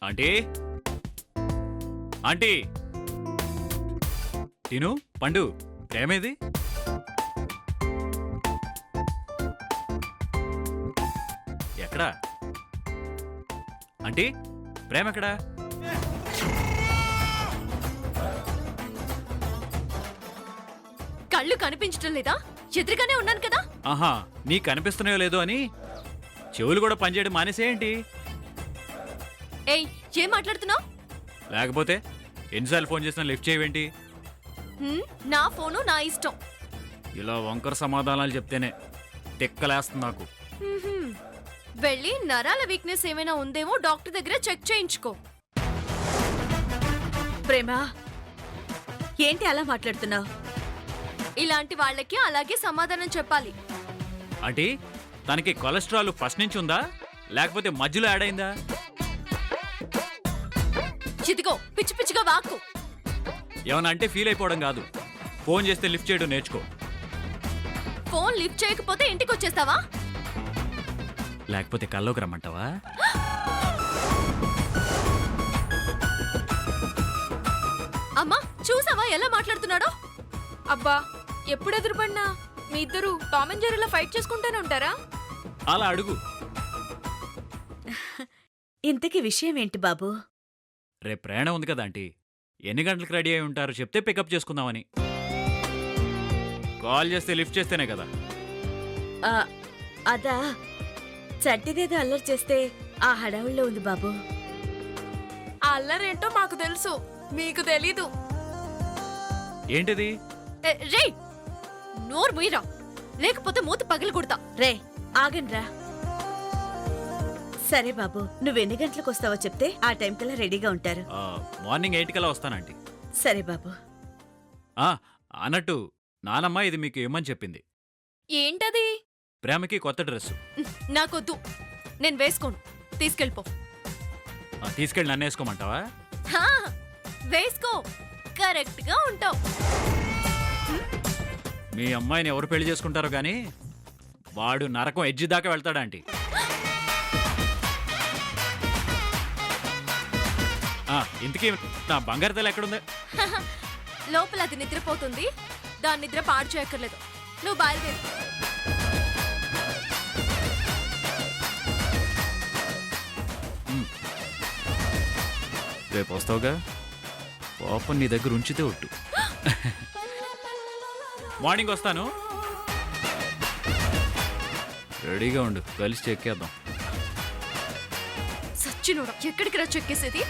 Aunty aunty తిను పండు ప్రేమేది ఎక్కడా ఆంటీ ప్రేమ ఎక్కడా కళ్ళు కనిపించడం లేదా? ఎదురుగానే ఉన్నాను కదా. ఆహా నీకు కనిపిస్తున్నాయో లేదో అని చెవులు కూడా పనిచేయడం మానేసేయండి. ఏయ్, ఏం మాట్లాడుతున్నావు? లేకపోతే ఎన్నిసార్లు ఫోన్ చేసినా లిఫ్ట్ చేయవేంటి? నా ఫోను నా ఇష్టం. ఇలా వంకర సమాధానాలు చెప్తేనే తిక్కలేస్తుంది నాకు. వెళ్ళి నరాల వీక్నెస్ ఏమైనా ఉందేమో డాక్టర్ దగ్గర చెక్ చేయించుకో. ప్రేమ, ఏంటి అలా మాట్లాడుతున్నావు? ఇలాంటి వాళ్ళకి అలాగే సమాధానం చెప్పాలి. అంటే తనకి కొలెస్ట్రాల్ ఫస్ట్ నుంచి ఉందా లేకపోతే మధ్యలో యాడ్ అయిందా? చితికో పిచ్చి పిచ్చిగా వాక్కు. ఏమన్నా అంటే ఫీల్ అయిపోవడం కాదు, ఫోన్ చేస్తే లిఫ్ట్ చేయడం నేర్చుకో. ఫోన్ లిఫ్ట్ చేయకపోతే ఇంటికి వచ్చేస్తావా? లేకపోతే కల్లోకి రమ్మంటావా? అమ్మా, చూసావా ఎలా మాట్లాడుతున్నాడో? అబ్బా, ఎప్పుడు ఎదురుపడినా మీ ఇద్దరు టామ్ అండ్ జెర్రీలా ఫైట్ చేసుకుంటూనే ఉంటారా? అలా అడుగు. ఇంతకీ విషయం ఏంటి బాబు? రేపు ప్రయాణం ఉంది కదా ఆంటీ, ఎన్ని గంటలకు రెడీ అయి ఉంటారో చెప్తే పికప్ చేసుకుందామని. కాల్ చేస్తే లిఫ్ట్ చేస్తేనే కదా. ఆ, అదా చట్టిదేదో అల్లరి చేస్తే ఆ హడావుల్లో ఉంది బాబు. ఆ అల్లరేంటో మాకు తెలుసు, మీకు తెలీదు. ఏంటిది? రే, నోరు ముయ్యరా, లేకపోతే మూత పగిలి కొడతా. రే ఆగండ్రా. సరే బాబు, నువ్వెన్ని గంటలకు వస్తావో చెప్తే ఆ టైం కల్లా రెడీగా ఉంటారు. మార్నింగ్ 8 కల్లా వస్తానంటీ. సరే బాబు. అన్నట్టు నానమ్మ ఇది మీకు ఇమ్మని చెప్పింది. ఏంటది? ప్రేమకి కొత్త డ్రెస్సు. నాకొద్దు, నేను వేసుకోను. తీసుకెళ్ళిపో. తీసుకెళ్ళి నన్ను వేసుకోమంటావా? హా, వేసుకో, కరెక్ట్ గా ఉంటావు. మీ అమ్మాయిని ఎవరు పెళ్లి చేసుకుంటారో గానీ వాడు నరకం ఎడ్జి దాకా వెళ్తాడా ఆంటీ? ఇంతకీ నా బంగారు తల్లి ఎక్కడుంది? లోపల అది నిద్రపోతుంది, దాని నిద్ర పాడు చేయక్కర్లేదు. నువ్వు బయలుదేరు. రేపు వస్తావుగా, పాపం నీ దగ్గర ఉంచితే ఒట్టు. మార్నింగ్ వస్తాను, రెడీగా ఉండు, కలిసి చెక్కేద్దాం. సచ్చినోడా, ఎక్కడికి రా చెక్కేసేది?